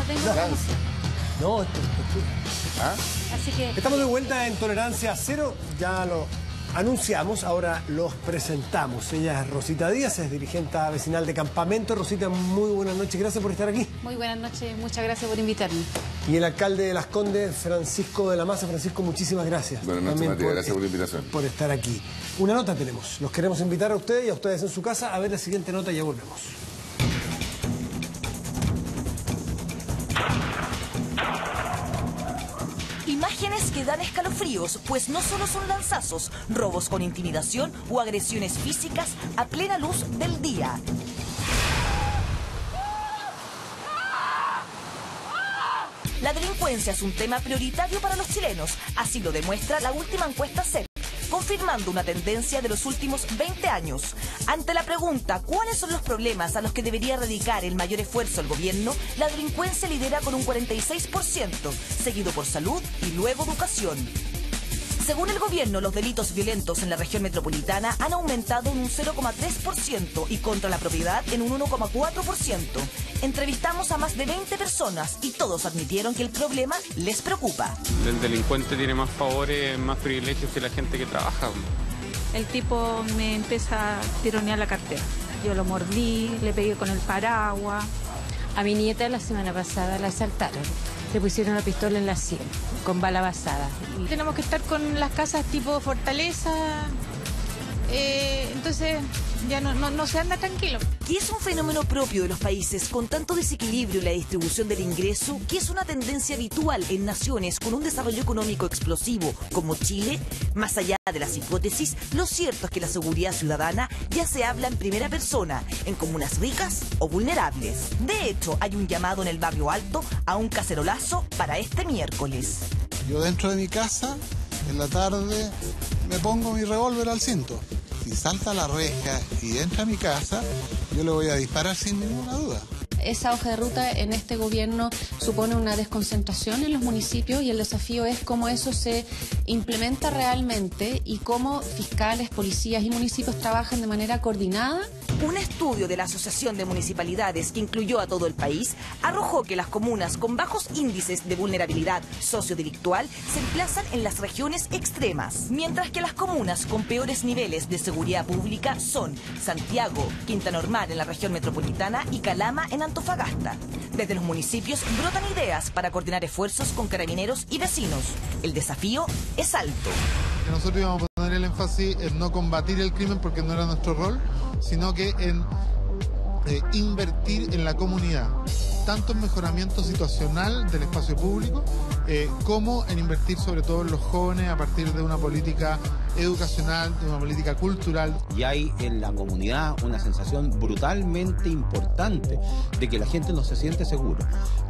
tengo denuncia. No, esto. ¿Ah? Así que... Estamos de vuelta en Tolerancia Cero, ya lo anunciamos, ahora los presentamos. Ella es Rosita Díaz, es dirigente vecinal de Campamento. Rosita, muy buenas noches, gracias por estar aquí. Muy buenas noches, muchas gracias por invitarme. Y el alcalde de Las Condes, Francisco de la Maza. Francisco, muchísimas gracias. Buenas noches, Matías, gracias por la invitación. Por estar aquí. Una nota tenemos, los queremos invitar a ustedes y a ustedes en su casa a ver la siguiente nota y ya volvemos. Imágenes que dan escalofríos, pues no solo son lanzazos, robos con intimidación o agresiones físicas a plena luz del día. La delincuencia es un tema prioritario para los chilenos, así lo demuestra la última encuesta CEP, confirmando una tendencia de los últimos 20 años. Ante la pregunta, ¿cuáles son los problemas a los que debería dedicar el mayor esfuerzo el gobierno? La delincuencia lidera con un 46%, seguido por salud y luego educación. Según el gobierno, los delitos violentos en la región metropolitana han aumentado en un 0,3% y contra la propiedad en un 1,4%. Entrevistamos a más de 20 personas y todos admitieron que el problema les preocupa. El delincuente tiene más favores, más privilegios que la gente que trabaja. El tipo me empieza a tironear la cartera. Yo lo mordí, le pegué con el paraguas. A mi nieta la semana pasada la asaltaron. Le pusieron una pistola en la sien, con bala basada. Tenemos que estar con las casas tipo fortaleza. Entonces ya no se anda tranquilo. ¿Qué es un fenómeno propio de los países con tanto desequilibrio en la distribución del ingreso? ¿Qué es una tendencia habitual en naciones con un desarrollo económico explosivo como Chile? Más allá de las hipótesis, lo cierto es que la seguridad ciudadana ya se habla en primera persona, en comunas ricas o vulnerables. De hecho, hay un llamado en el Barrio Alto a un cacerolazo para este miércoles. Yo dentro de mi casa, en la tarde, me pongo mi revólver al cinto. Si salta la reja y entra a mi casa, yo le voy a disparar sin ninguna duda. Esa hoja de ruta en este gobierno supone una desconcentración en los municipios y el desafío es cómo eso se implementa realmente y cómo fiscales, policías y municipios trabajan de manera coordinada. Un estudio de la Asociación de Municipalidades que incluyó a todo el país arrojó que las comunas con bajos índices de vulnerabilidad sociodelictual se emplazan en las regiones extremas, mientras que las comunas con peores niveles de seguridad pública son Santiago, Quinta Normal en la región metropolitana y Calama en Antofagasta. Desde los municipios brotan ideas para coordinar esfuerzos con carabineros y vecinos. El desafío es alto. Nosotros íbamos a poner el énfasis en no combatir el crimen porque no era nuestro rol, sino que en invertir en la comunidad, tanto en mejoramiento situacional del espacio público, como en invertir sobre todo en los jóvenes a partir de una política educacional, de una política cultural. Y hay en la comunidad una sensación brutalmente importante de que la gente no se siente seguro,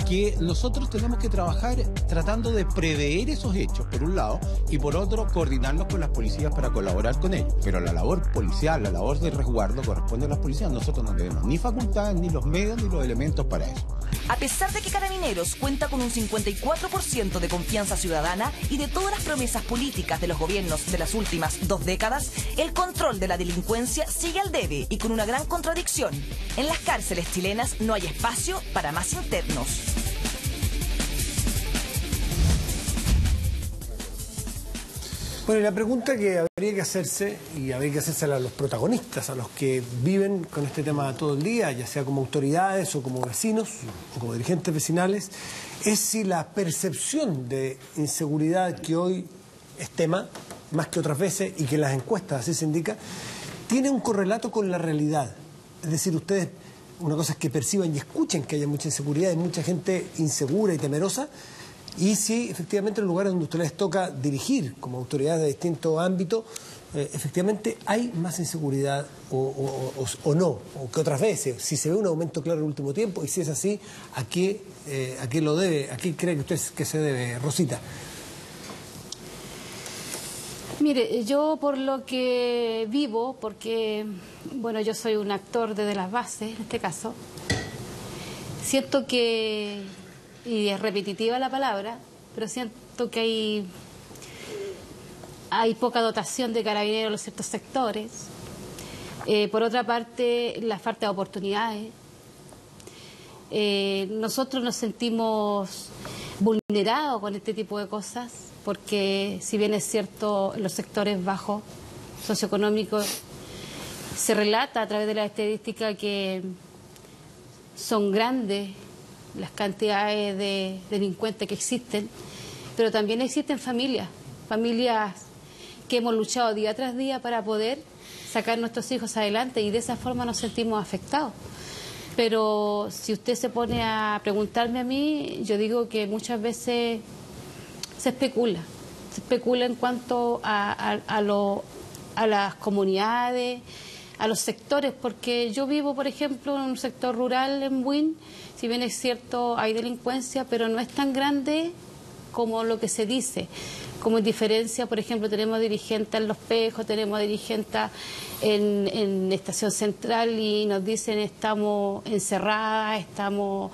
que nosotros tenemos que trabajar tratando de prever esos hechos, por un lado, y por otro, coordinarnos con las policías para colaborar con ellos. Pero la labor policial, la labor de resguardo corresponde a las policías. Nosotros no tenemos ni facultades, ni los medios, ni los elementos para eso. A pesar de que Carabineros cuenta con un 54% de confianza ciudadana y de todas las promesas políticas de los gobiernos de las últimas 2 décadas, el control de la delincuencia sigue al debe y con una gran contradicción. En las cárceles chilenas no hay espacio para más internos. Bueno, y la pregunta que habría que hacerse, y habría que hacérsela a los protagonistas, a los que viven con este tema todo el día, ya sea como autoridades o como vecinos o como dirigentes vecinales, es si la percepción de inseguridad que hoy es tema, más que otras veces, y que en las encuestas así se indica, tiene un correlato con la realidad. Es decir, ustedes, una cosa es que perciban y escuchen que haya mucha inseguridad y mucha gente insegura y temerosa, y si efectivamente en los lugares donde a ustedes les toca dirigir como autoridades de distintos ámbitos, efectivamente hay más inseguridad o no, o que otras veces, si se ve un aumento claro en el último tiempo, y si es así, ¿a qué lo debe? ¿A qué cree que usted que se debe, Rosita? Mire, yo por lo que vivo, porque, bueno, yo soy un actor desde las bases, en este caso, siento que, y es repetitiva la palabra, pero siento que hay poca dotación de carabineros en los ciertos sectores. Por otra parte, la falta de oportunidades. nosotros nos sentimos vulnerados con este tipo de cosas, porque si bien es cierto, en los sectores bajos socioeconómicos se relata a través de la estadística que son grandes las cantidades de delincuentes que existen, pero también existen familias que hemos luchado día tras día para poder sacar a nuestros hijos adelante, y de esa forma nos sentimos afectados. Pero si usted se pone a preguntarme a mí, yo digo que muchas veces se especula en cuanto a las comunidades, a los sectores, porque yo vivo, por ejemplo, en un sector rural en Buin. Si bien es cierto, hay delincuencia, pero no es tan grande como lo que se dice. Como en diferencia, por ejemplo, tenemos dirigentes en Los Pejos, tenemos dirigentes en Estación Central y nos dicen estamos encerradas, estamos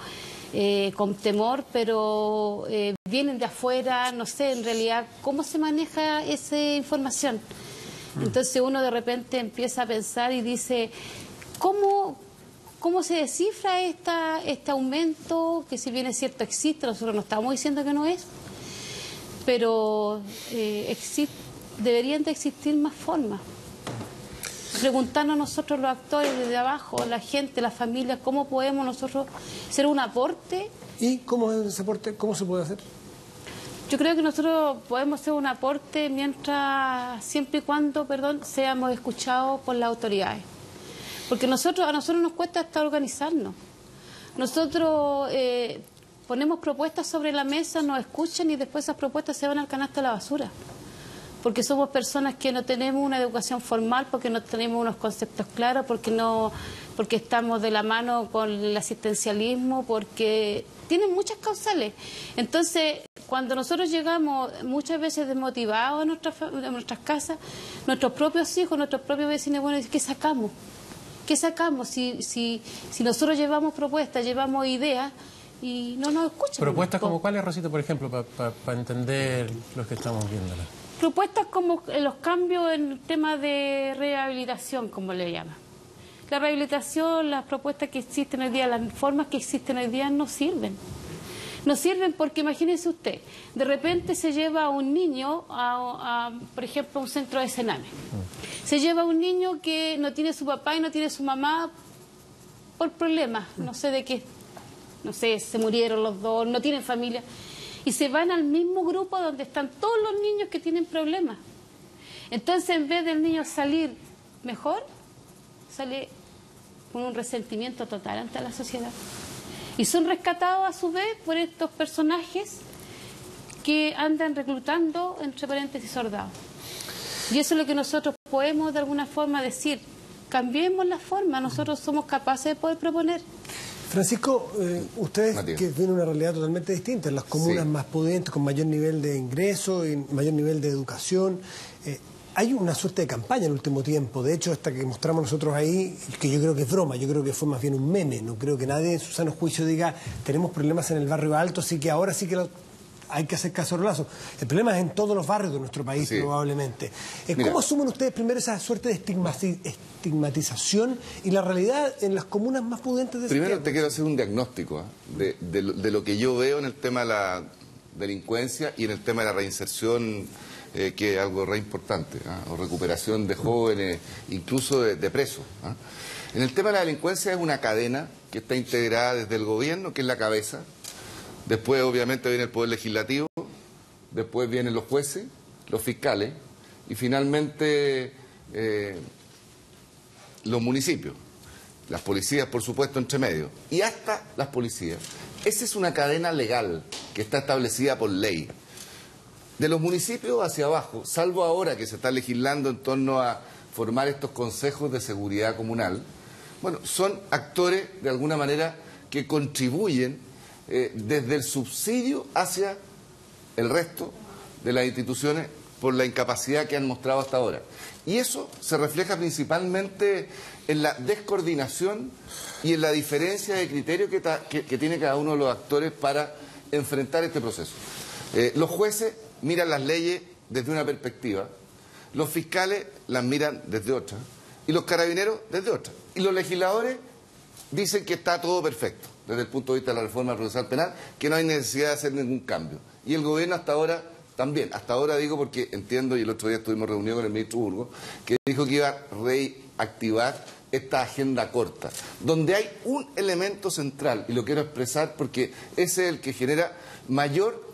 con temor, pero vienen de afuera, no sé en realidad cómo se maneja esa información. Entonces uno de repente empieza a pensar y dice, ¿cómo se descifra este aumento? Que si bien es cierto existe, nosotros no estamos diciendo que no es, pero deberían de existir más formas. Preguntarnos nosotros los actores desde abajo, la gente, las familias, ¿cómo podemos nosotros hacer un aporte? ¿Y cómo es ese aporte? ¿Cómo se puede hacer? Yo creo que nosotros podemos hacer un aporte siempre y cuando, seamos escuchados por las autoridades. Porque a nosotros nos cuesta hasta organizarnos. Nosotros ponemos propuestas sobre la mesa, nos escuchan y después esas propuestas se van al canasto de la basura. Porque somos personas que no tenemos una educación formal, porque no tenemos unos conceptos claros, porque estamos de la mano con el asistencialismo, porque tienen muchas causales. Entonces, cuando nosotros llegamos muchas veces desmotivados a nuestras casas, nuestros propios hijos, nuestros propios vecinos, bueno, ¿qué sacamos? ¿Qué sacamos si nosotros llevamos propuestas, llevamos ideas y no nos escuchan? ¿Propuestas como cuáles, Rosita, por ejemplo, para entender los que estamos viéndolas? Propuestas como los cambios en el tema de rehabilitación, como le llaman. La rehabilitación, las propuestas que existen hoy día, las formas que existen hoy día no sirven. No sirven porque imagínense usted, de repente se lleva a un niño, por ejemplo, a un centro de Sename. Se lleva a un niño que no tiene su papá y no tiene su mamá por problemas, no sé de qué, no sé, se murieron los dos, no tienen familia. Y se van al mismo grupo donde están todos los niños que tienen problemas. Entonces, en vez del niño salir mejor, sale con un resentimiento total ante la sociedad. Y son rescatados a su vez por estos personajes que andan reclutando, entre paréntesis, soldados. Y eso es lo que nosotros podemos de alguna forma decir. Cambiemos la forma, nosotros somos capaces de poder proponer. Francisco, ustedes que tienen una realidad totalmente distinta, en las comunas más pudientes, con mayor nivel de ingreso y mayor nivel de educación, hay una suerte de campaña en el último tiempo. De hecho, esta que mostramos nosotros ahí, que yo creo que es broma, yo creo que fue más bien un meme. No creo que nadie en su sano juicio diga, tenemos problemas en el barrio alto, así que ahora sí que hay que hacer caso Lazo. El problema es en todos los barrios de nuestro país, probablemente. ¿Cómo asumen ustedes primero esa suerte de estigmatización y la realidad en las comunas más pudientes de Primero te quiero hacer un diagnóstico de lo que yo veo en el tema de la delincuencia y en el tema de la reinserción, que es algo re importante, o recuperación de jóvenes, incluso de presos. En el tema de la delincuencia es una cadena que está integrada desde el gobierno, que es la cabeza. Después, obviamente, viene el Poder Legislativo, después vienen los jueces, los fiscales y finalmente los municipios, las policías, por supuesto, entre medio, y hasta las policías. Esa es una cadena legal que está establecida por ley. De los municipios hacia abajo, salvo ahora que se está legislando en torno a formar estos consejos de seguridad comunal, bueno, son actores, de alguna manera, que contribuyen desde el subsidio hacia el resto de las instituciones por la incapacidad que han mostrado hasta ahora. Y eso se refleja principalmente en la descoordinación y en la diferencia de criterio que tiene cada uno de los actores para enfrentar este proceso. Los jueces miran las leyes desde una perspectiva, los fiscales las miran desde otra, y los carabineros desde otra. Y los legisladores dicen que está todo perfecto desde el punto de vista de la reforma procesal penal, que no hay necesidad de hacer ningún cambio. Y el gobierno hasta ahora también, hasta ahora digo porque entiendo, y el otro día estuvimos reunidos con el ministro Burgos, que dijo que iba a reactivar esta agenda corta, donde hay un elemento central, y lo quiero expresar porque ese es el que genera mayor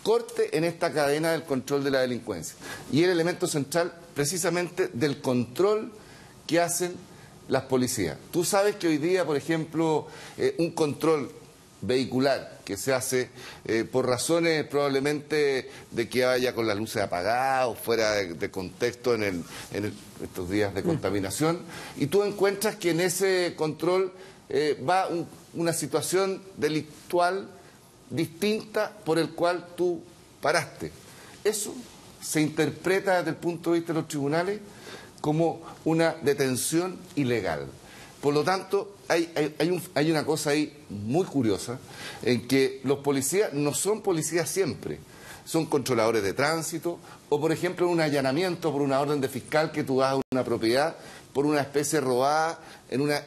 corte en esta cadena del control de la delincuencia. Y el elemento central precisamente del control que hacen las policías. Tú sabes que hoy día, por ejemplo, un control vehicular que se hace por razones probablemente de que vaya con las luces apagadas o fuera de contexto en estos días de contaminación, y tú encuentras que en ese control va una situación delictual distinta por el cual tú paraste. Eso se interpreta desde el punto de vista de los tribunales como una detención ilegal. Por lo tanto, hay una cosa ahí muy curiosa, en que los policías no son policías siempre, son controladores de tránsito, o por ejemplo un allanamiento por una orden de fiscal que tú vas a una propiedad por una especie robada en una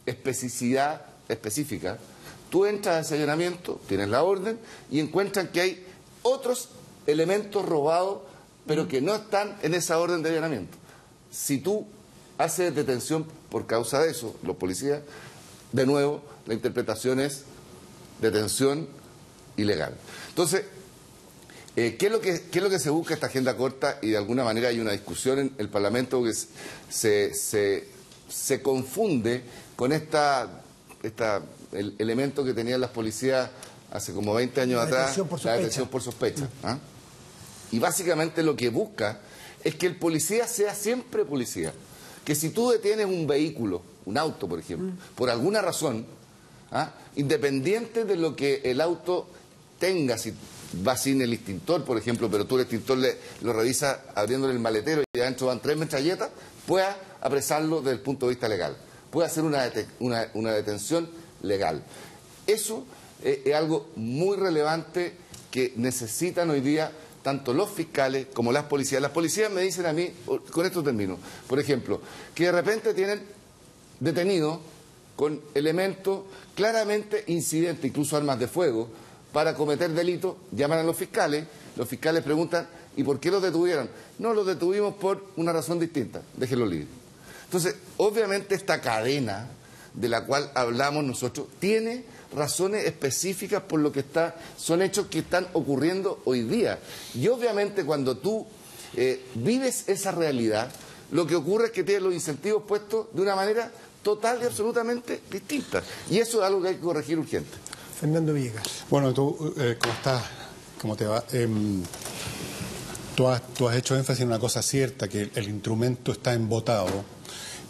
especificidad específica. Tú entras a ese allanamiento, tienes la orden y encuentran que hay otros elementos robados, pero que no están en esa orden de allanamiento. Si tú haces detención por causa de eso, los policías, de nuevo, la interpretación detención ilegal. Entonces, ¿qué es lo que se busca esta agenda corta? Y de alguna manera hay una discusión en el Parlamento que se confunde con el elemento que tenían las policías hace como 20 años atrás, la detención por sospecha. ¿Ah? Y básicamente lo que busca es que el policía sea siempre policía. Que si tú detienes un vehículo, un auto por ejemplo, por alguna razón, ¿ah? Independiente de lo que el auto tenga, si va sin el extintor, por ejemplo, pero tú el extintor lo revisas abriéndole el maletero y adentro van 3 metralletas, puedas apresarlo desde el punto de vista legal. Puede hacer una detención legal. Eso es algo muy relevante que necesitan hoy día tanto los fiscales como las policías. Las policías me dicen a mí, con esto termino, por ejemplo, que de repente tienen detenidos con elementos claramente incidentes, incluso armas de fuego, para cometer delitos, llaman a los fiscales preguntan, ¿y por qué los detuvieron? No, los detuvimos por una razón distinta, déjenlo libre. Entonces, obviamente esta cadena de la cual hablamos nosotros tiene razones específicas por lo que son hechos que están ocurriendo hoy día. Y obviamente cuando tú vives esa realidad, lo que ocurre es que tienes los incentivos puestos de una manera total y absolutamente distinta. Y eso es algo que hay que corregir urgente. Fernando Villegas. Bueno, tú, ¿cómo estás? ¿Cómo te va? Tú has hecho énfasis en una cosa cierta, que el instrumento está embotado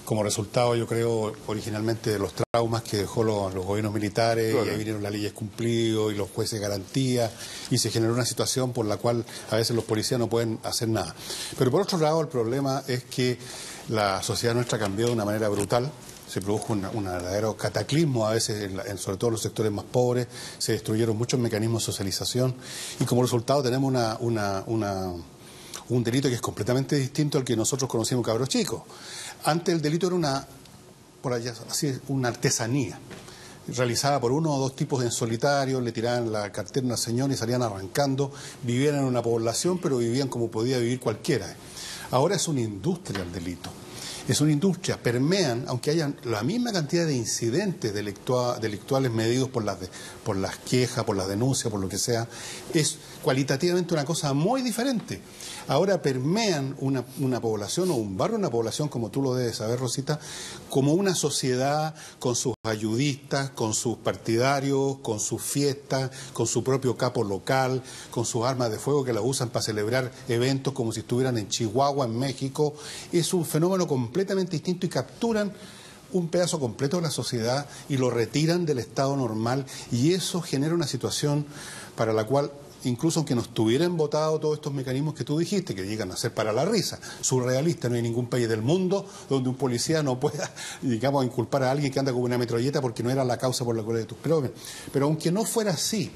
como resultado, yo creo, originalmente de los traumas que dejó los gobiernos militares, claro. Y ahí vinieron las leyes cumplidas y los jueces de garantía, y se generó una situación por la cual a veces los policías no pueden hacer nada. Pero por otro lado, el problema es que la sociedad nuestra cambió de una manera brutal. Se produjo un verdadero cataclismo a veces, sobre todo en los sectores más pobres, se destruyeron muchos mecanismos de socialización y como resultado tenemos un delito que es completamente distinto al que nosotros conocimos cabros chicos. Antes el delito era una artesanía, realizada por uno o dos tipos en solitario, le tiraban la cartera a una señora y salían arrancando, vivían en una población, pero vivían como podía vivir cualquiera. Ahora es una industria el delito. Es una industria, permean, aunque haya la misma cantidad de incidentes delictuales medidos por las quejas, por las denuncias, por lo que sea, es cualitativamente una cosa muy diferente. Ahora permean una población o un barrio, una población, como tú lo debes saber, Rosita, como una sociedad con sus ayudistas, con sus partidarios, con sus fiestas, con su propio capo local, con sus armas de fuego que las usan para celebrar eventos como si estuvieran en Chihuahua, en México. Es un fenómeno completamente distinto y capturan un pedazo completo de la sociedad y lo retiran del estado normal, y eso genera una situación para la cual, incluso aunque no estuvieran votados todos estos mecanismos que tú dijiste, que llegan a ser para la risa, surrealista, no hay ningún país del mundo donde un policía no pueda, digamos, inculpar a alguien que anda con una metralleta porque no era la causa por la cual de tus crímenes. Pero aunque no fuera así,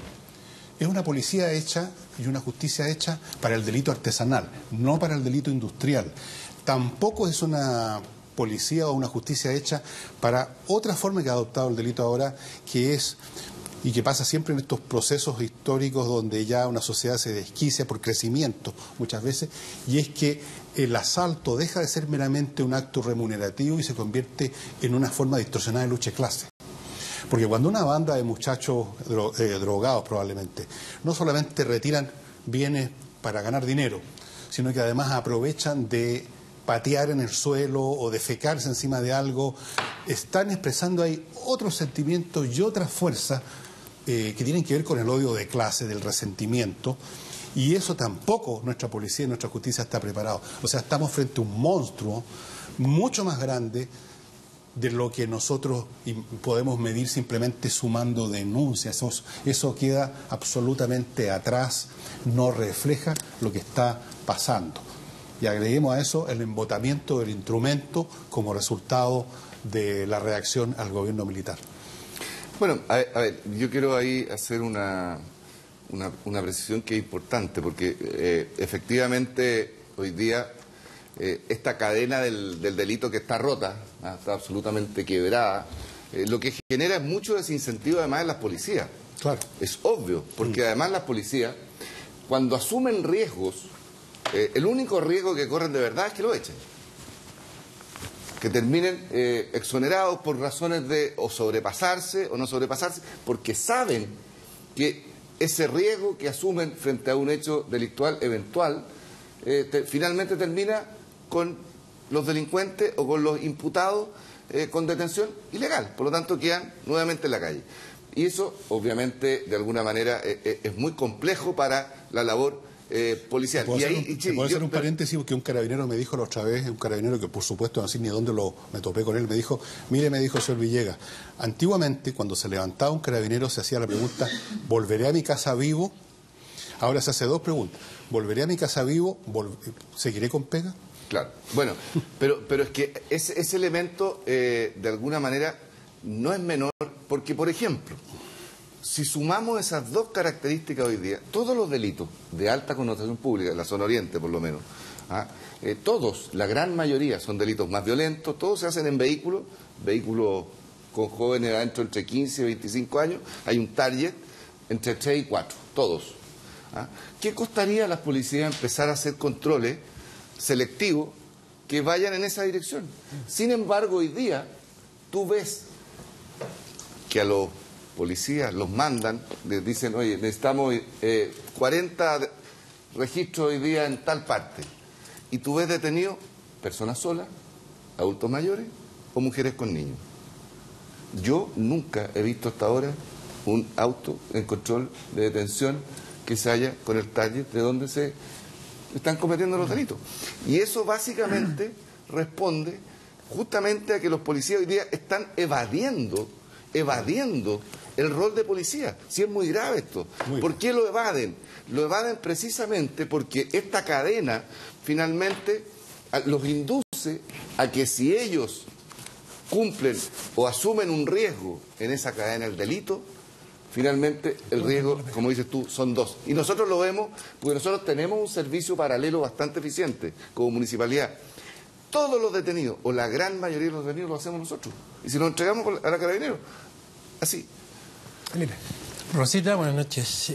es una policía hecha y una justicia hecha para el delito artesanal, no para el delito industrial. Tampoco es una policía o una justicia hecha para otra forma que ha adoptado el delito ahora, que es, y que pasa siempre en estos procesos históricos donde ya una sociedad se desquicia por crecimiento muchas veces, y es que el asalto deja de ser meramente un acto remunerativo y se convierte en una forma distorsionada de lucha de clase. Porque cuando una banda de muchachos drogados probablemente no solamente retiran bienes para ganar dinero, sino que además aprovechan de patear en el suelo o defecarse encima de algo, están expresando ahí otros sentimientos y otras fuerzas que tienen que ver con el odio de clase, del resentimiento, y eso tampoco nuestra policía y nuestra justicia está preparado. O sea, estamos frente a un monstruo mucho más grande de lo que nosotros podemos medir simplemente sumando denuncias. Eso queda absolutamente atrás, no refleja lo que está pasando. Y agreguemos a eso el embotamiento del instrumento como resultado de la reacción al gobierno militar. Bueno, a ver, yo quiero ahí hacer una precisión que es importante, porque efectivamente hoy día esta cadena del delito que está rota, está absolutamente quebrada, lo que genera es mucho desincentivo además en las policías. Claro. Es obvio, porque además las policías, cuando asumen riesgos, el único riesgo que corren de verdad es que lo echen. Que terminen exonerados por razones de o sobrepasarse o no sobrepasarse, porque saben que ese riesgo que asumen frente a un hecho delictual eventual finalmente termina con los delincuentes o con los imputados con detención ilegal. Por lo tanto, quedan nuevamente en la calle. Y eso, obviamente, de alguna manera, es muy complejo para la labor policial. ¿Puedo hacer un paréntesis? Porque un carabinero me dijo la otra vez, un carabinero que por supuesto no sé ni dónde me topé con él, me dijo, mire, me dijo señor Villegas, antiguamente cuando se levantaba un carabinero se hacía la pregunta, ¿volveré a mi casa vivo? Ahora se hace dos preguntas, ¿volveré a mi casa vivo? ¿Seguiré con pega? Claro, bueno, pero es que ese elemento de alguna manera no es menor, porque por ejemplo, si sumamos esas dos características hoy día, todos los delitos de alta connotación pública, en la zona oriente por lo menos, todos, la gran mayoría son delitos más violentos, todos se hacen en vehículos con jóvenes adentro entre 15 y 25 años, hay un target entre 3 y 4, todos. ¿Qué costaría a las policías empezar a hacer controles selectivos que vayan en esa dirección? Sin embargo, hoy día tú ves que a los policías los mandan, les dicen, oye, necesitamos 40 registros hoy día en tal parte. Y tú ves detenidos personas solas, adultos mayores o mujeres con niños. Yo nunca he visto hasta ahora un auto en control de detención que se haya con el target de donde se están cometiendo los delitos. Y eso básicamente responde justamente a que los policías hoy día están evadiendo el rol de policía. Sí, es muy grave esto. ¿Por qué lo evaden? Lo evaden precisamente porque esta cadena finalmente los induce a que si ellos cumplen o asumen un riesgo en esa cadena del delito, finalmente el riesgo, como dices tú, son dos. Y nosotros lo vemos porque nosotros tenemos un servicio paralelo bastante eficiente como municipalidad. Todos los detenidos, o la gran mayoría de los detenidos, lo hacemos nosotros. Y si nos entregamos a la Carabineros, así. Rosita, buenas noches.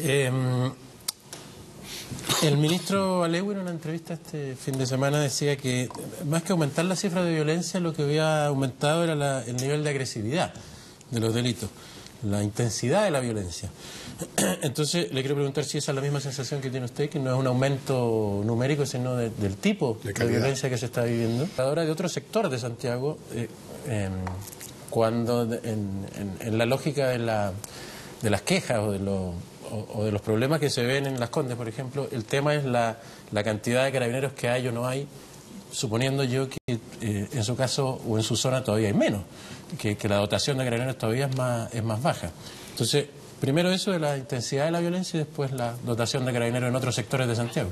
El ministro Alewi en una entrevista este fin de semana decía que más que aumentar la cifra de violencia, lo que había aumentado era el nivel de agresividad de los delitos, la intensidad de la violencia. Entonces, le quiero preguntar si esa es la misma sensación que tiene usted, que no es un aumento numérico, sino del tipo de violencia que se está viviendo. Ahora, de otro sector de Santiago, cuando en la lógica de las quejas o de los problemas que se ven en Las Condes, por ejemplo, el tema es la cantidad de carabineros que hay o no hay, suponiendo yo que en su caso o en su zona todavía hay menos, que la dotación de carabineros todavía es más baja. Entonces, primero eso de la intensidad de la violencia y después la dotación de carabineros en otros sectores de Santiago.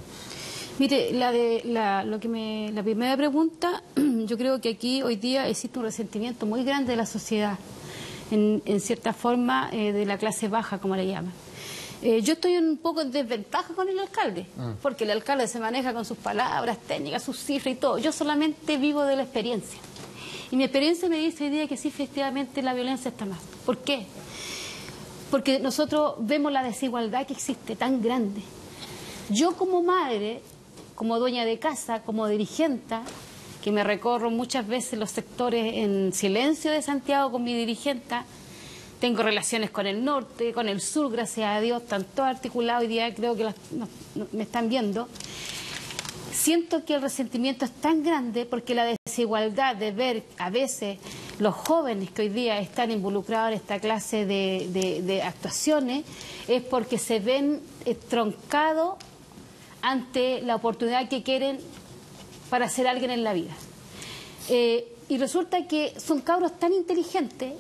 Mire, la primera pregunta, yo creo que aquí hoy día existe un resentimiento muy grande de la sociedad, en cierta forma de la clase baja, como le llaman. Yo estoy un poco en desventaja con el alcalde, porque el alcalde se maneja con sus palabras técnicas, sus cifras y todo. Yo solamente vivo de la experiencia. Y mi experiencia me dice hoy día que sí, efectivamente la violencia está más. ¿Por qué? Porque nosotros vemos la desigualdad que existe tan grande. Yo como madre, como dueña de casa, como dirigenta, que me recorro muchas veces los sectores en silencio de Santiago con mi dirigenta, tengo relaciones con el norte, con el sur, gracias a Dios, están todos articulados, hoy día creo que me están viendo. Siento que el resentimiento es tan grande porque la desigualdad de ver a veces los jóvenes que hoy día están involucrados en esta clase de actuaciones es porque se ven troncados ante la oportunidad que quieren para ser alguien en la vida. Y resulta que son cabros tan inteligentes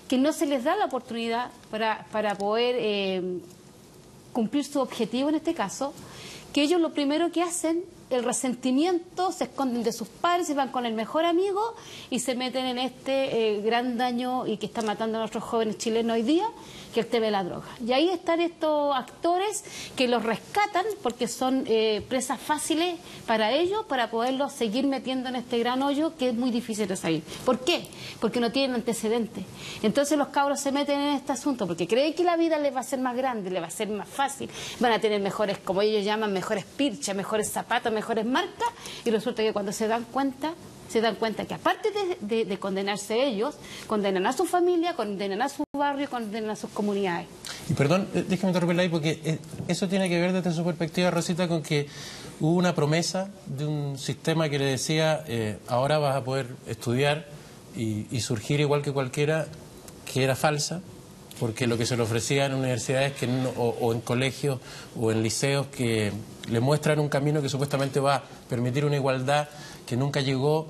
que no se les da la oportunidad para poder cumplir su objetivo en este caso, que ellos lo primero que hacen, el resentimiento, se esconden de sus padres, se van con el mejor amigo y se meten en este gran daño y que está matando a nuestros jóvenes chilenos hoy día, que es el tema de la droga. Y ahí están estos actores que los rescatan porque son presas fáciles para ellos, para poderlos seguir metiendo en este gran hoyo que es muy difícil de salir. ¿Por qué? Porque no tienen antecedentes. Entonces los cabros se meten en este asunto porque creen que la vida les va a ser más grande, les va a ser más fácil, van a tener mejores, como ellos llaman, mejores pirchas, mejores zapatos, mejores marcas, y resulta que cuando se dan cuenta que aparte de condenarse ellos, condenan a su familia, condenan a su barrio, condenan a sus comunidades. Y perdón, déjame interrumpirla ahí porque eso tiene que ver desde su perspectiva, Rosita, con que hubo una promesa de un sistema que le decía ahora vas a poder estudiar y surgir igual que cualquiera, que era falsa, porque lo que se le ofrecía en universidades o en colegios o en liceos que le muestran un camino que supuestamente va a permitir una igualdad que nunca llegó,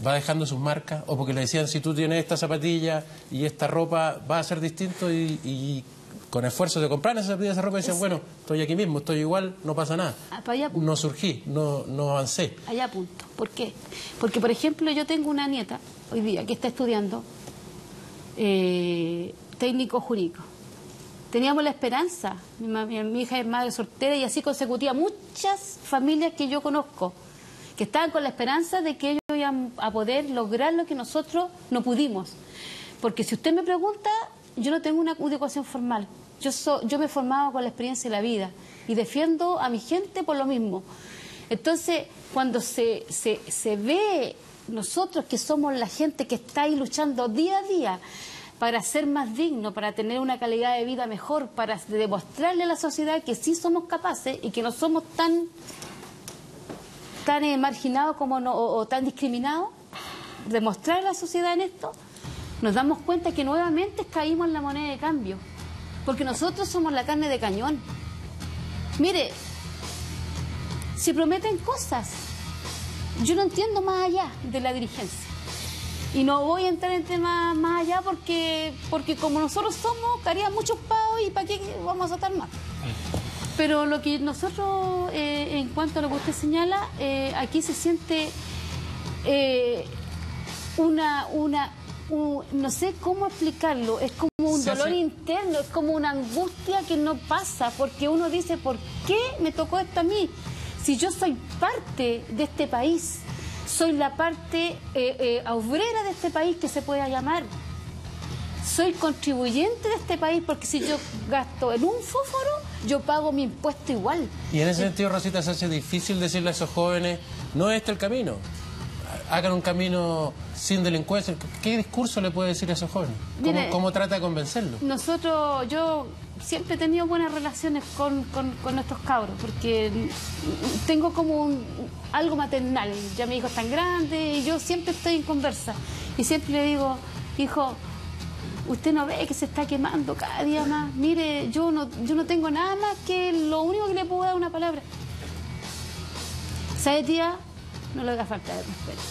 va dejando sus marcas, o porque le decían si tú tienes esta zapatilla y esta ropa va a ser distinto y con esfuerzo de comprar esa zapatilla, esa ropa, decían bueno, estoy aquí mismo, estoy igual, no pasa nada. No surgí, no avancé. Allá punto. ¿Por qué? Porque, por ejemplo, yo tengo una nieta hoy día que está estudiando técnico jurídico. Teníamos la esperanza, mi hija es madre soltera y así consecutiva, muchas familias que yo conozco que estaban con la esperanza de que ellos iban a poder lograr lo que nosotros no pudimos. Porque si usted me pregunta, yo no tengo una educación formal. Yo me he formado con la experiencia de la vida y defiendo a mi gente por lo mismo. Entonces, cuando se ve nosotros que somos la gente que está ahí luchando día a día para ser más digno, para tener una calidad de vida mejor, para demostrarle a la sociedad que sí somos capaces y que no somos tan marginados o tan discriminados, demostrar a la sociedad en esto, nos damos cuenta que nuevamente caímos en la moneda de cambio, porque nosotros somos la carne de cañón. Mire, si prometen cosas, yo no entiendo más allá de la dirigencia. Y no voy a entrar en temas más allá porque como nosotros somos, caerían muchos pavos y ¿para qué vamos a atar más? Pero lo que nosotros, en cuanto a lo que usted señala, aquí se siente no sé cómo explicarlo, es como un dolor interno, es como una angustia que no pasa, porque uno dice, ¿por qué me tocó esto a mí? Si yo soy parte de este país, soy la parte obrera de este país que se pueda llamar. Soy contribuyente de este país porque si yo gasto en un fósforo, yo pago mi impuesto igual. Y en ese sentido, Rosita, se hace difícil decirle a esos jóvenes, no es este el camino, hagan un camino sin delincuencia. ¿Qué discurso le puede decir a esos jóvenes? ¿Cómo trata de convencerlos? Yo siempre he tenido buenas relaciones con nuestros cabros, porque tengo como algo maternal. Ya mi hijo es tan grande y yo siempre estoy en conversa. Y siempre le digo, hijo, usted no ve que se está quemando cada día más. Mire, yo no tengo nada más que lo único que le puedo dar una palabra. ¿Sabe, tía? No le haga falta de respeto.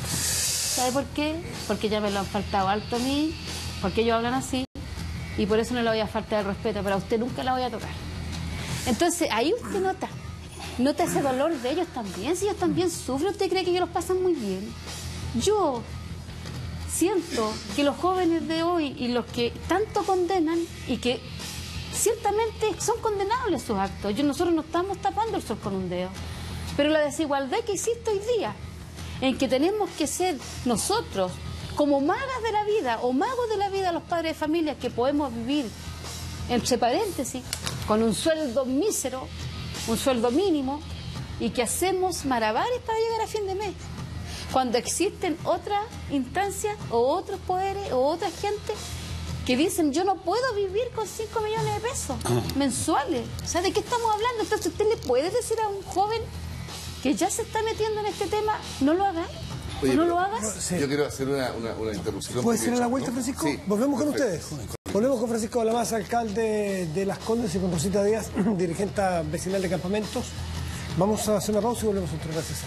¿Sabe por qué? Porque ya me lo han faltado alto a mí, porque ellos hablan así, y por eso no le voy a faltar el respeto, pero a usted nunca la voy a tocar. Entonces, ahí usted nota ese dolor de ellos también. Si ellos también sufren, ¿usted cree que ellos los pasan muy bien? Yo siento que los jóvenes de hoy y los que tanto condenan y que ciertamente son condenables sus actos, nosotros no estamos tapando el sol con un dedo, pero la desigualdad que existe hoy día en que tenemos que ser nosotros, como magas de la vida o magos de la vida, los padres de familia, que podemos vivir, entre paréntesis, con un sueldo mísero, un sueldo mínimo, y que hacemos malabares para llegar a fin de mes. Cuando existen otras instancias o otros poderes o otra gente que dicen, yo no puedo vivir con 5 millones de pesos mensuales. O sea, ¿de qué estamos hablando? Entonces, ¿usted le puede decir a un joven que ya se está metiendo en este tema, no lo hagas? Oye, ¿No lo hagas? Sí. Yo quiero hacer una interrupción. ¿Puede ser a la vuelta, Francisco? Sí, Volvemos con perfecto. ustedes. Volvemos con Francisco de la Maza, alcalde de Las Condes, y con Rosita Díaz, dirigente vecinal de Campamentos. Vamos a hacer una pausa y volvemos a entrar. Gracias.